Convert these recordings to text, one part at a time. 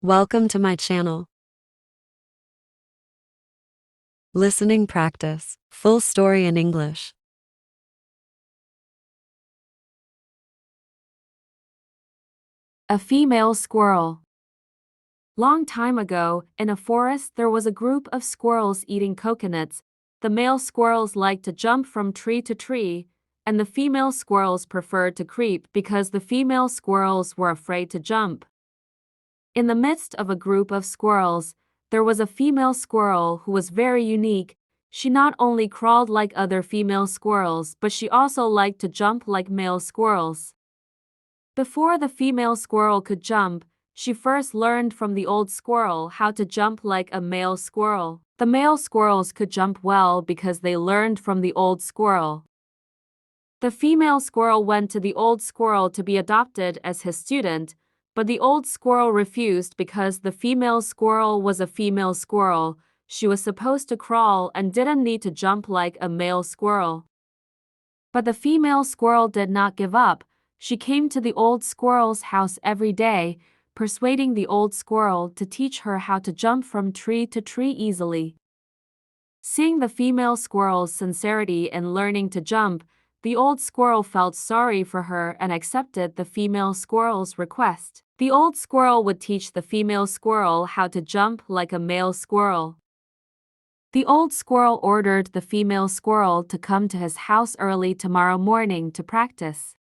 Welcome to my channel. Listening practice. Full story in English. A female squirrel. Long time ago, in a forest there was a group of squirrels eating coconuts. The male squirrels liked to jump from tree to tree, and the female squirrels preferred to creep because the female squirrels were afraid to jump. In the midst of a group of squirrels, there was a female squirrel who was very unique. She not only crawled like other female squirrels, but she also liked to jump like male squirrels. Before the female squirrel could jump, she first learned from the old squirrel how to jump like a male squirrel. The male squirrels could jump well because they learned from the old squirrel. The female squirrel went to the old squirrel to be adopted as his student, but the old squirrel refused because the female squirrel was a female squirrel. She was supposed to crawl and didn't need to jump like a male squirrel. But the female squirrel did not give up. She came to the old squirrel's house every day, persuading the old squirrel to teach her how to jump from tree to tree easily. Seeing the female squirrel's sincerity in learning to jump, the old squirrel felt sorry for her and accepted the female squirrel's request. The old squirrel would teach the female squirrel how to jump like a male squirrel. The old squirrel ordered the female squirrel to come to his house early tomorrow morning to practice.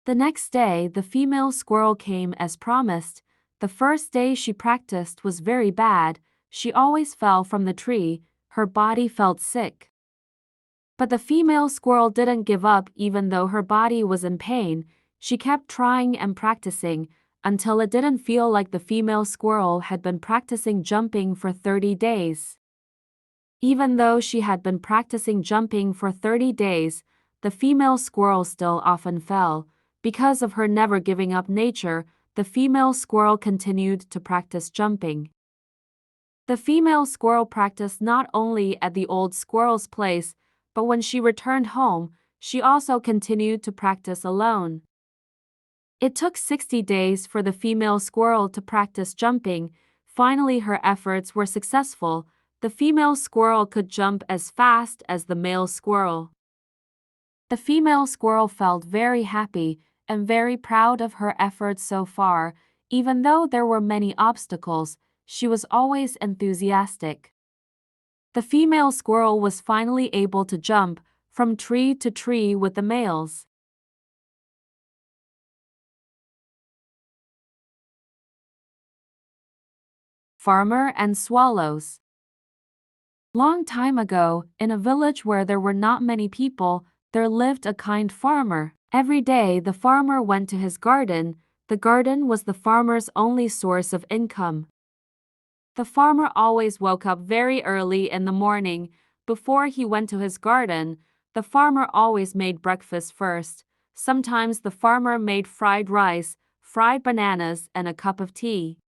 The next day, the female squirrel came as promised. The first day she practiced was very bad. She always fell from the tree. Her body felt sick. But the female squirrel didn't give up even though her body was in pain. She kept trying and practicing until it didn't feel like the female squirrel had been practicing jumping for 30 days. Even though she had been practicing jumping for 30 days, the female squirrel still often fell. Because of her never giving up nature, the female squirrel continued to practice jumping. The female squirrel practiced not only at the old squirrel's place, but when she returned home, she also continued to practice alone. It took 60 days for the female squirrel to practice jumping. Finally, her efforts were successful. The female squirrel could jump as fast as the male squirrel. The female squirrel felt very happy and very proud of her efforts so far. Even though there were many obstacles, she was always enthusiastic. The female squirrel was finally able to jump from tree to tree with the males. Farmer and swallows. Long time ago, in a village where there were not many people, there lived a kind farmer. Every day the farmer went to his garden. The garden was the farmer's only source of income. The farmer always woke up very early in the morning. Before he went to his garden, the farmer always made breakfast first. Sometimes the farmer made fried rice, fried bananas, and a cup of tea.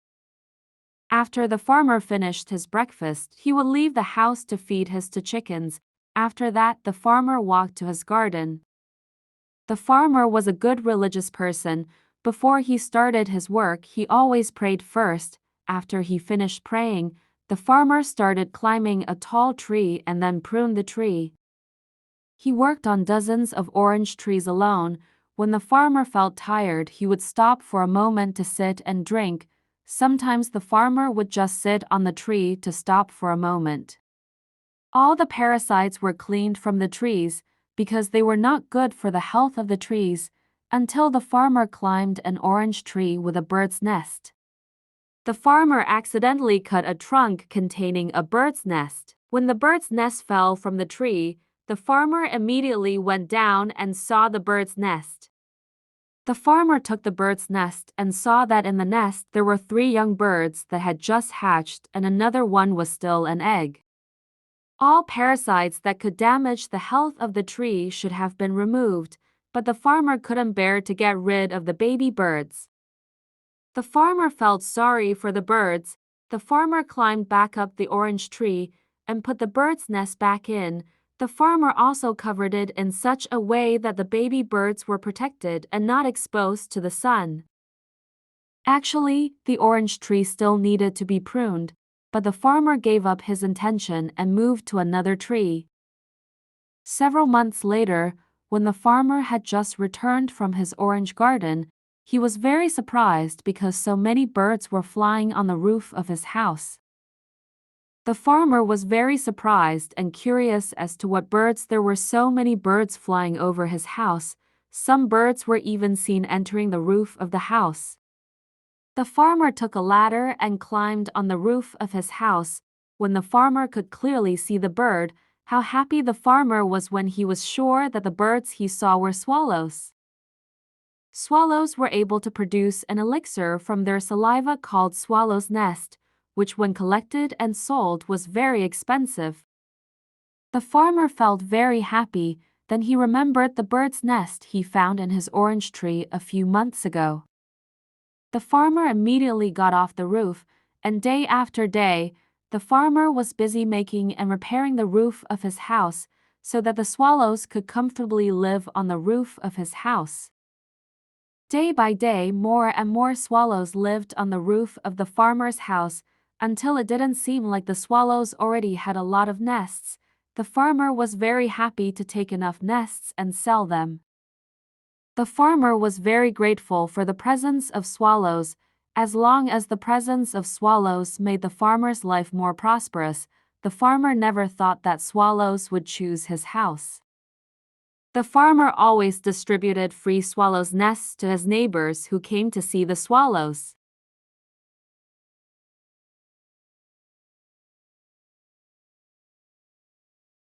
After the farmer finished his breakfast, he would leave the house to feed his two chickens. After that, the farmer walked to his garden. The farmer was a good religious person. Before he started his work, he always prayed first. After he finished praying, the farmer started climbing a tall tree and then pruned the tree. He worked on dozens of orange trees alone. When the farmer felt tired, he would stop for a moment to sit and drink. Sometimes the farmer would just sit on the tree to stop for a moment. All the parasites were cleaned from the trees because they were not good for the health of the trees, until the farmer climbed an orange tree with a bird's nest. The farmer accidentally cut a trunk containing a bird's nest. When the bird's nest fell from the tree, the farmer immediately went down and saw the bird's nest. The farmer took the bird's nest and saw that in the nest there were 3 young birds that had just hatched and another one was still an egg. All parasites that could damage the health of the tree should have been removed, but the farmer couldn't bear to get rid of the baby birds. The farmer felt sorry for the birds. The farmer climbed back up the orange tree and put the bird's nest back in. The farmer also covered it in such a way that the baby birds were protected and not exposed to the sun. Actually, the orange tree still needed to be pruned, but the farmer gave up his intention and moved to another tree. Several months later, when the farmer had just returned from his orange garden, he was very surprised because so many birds were flying on the roof of his house. The farmer was very surprised and curious as to what birds there were so many birds flying over his house. Some birds were even seen entering the roof of the house. The farmer took a ladder and climbed on the roof of his house. When the farmer could clearly see the bird, how happy the farmer was when he was sure that the birds he saw were swallows. Swallows were able to produce an elixir from their saliva called swallow's nest, which when collected and sold was very expensive. The farmer felt very happy, then he remembered the bird's nest he found in his orange tree a few months ago. The farmer immediately got off the roof, and day after day, the farmer was busy making and repairing the roof of his house so that the swallows could comfortably live on the roof of his house. Day by day, more and more swallows lived on the roof of the farmer's house until it didn't seem like the swallows already had a lot of nests. The farmer was very happy to take enough nests and sell them. The farmer was very grateful for the presence of swallows. As long as the presence of swallows made the farmer's life more prosperous, the farmer never thought that swallows would choose his house. The farmer always distributed free swallows' nests to his neighbors who came to see the swallows.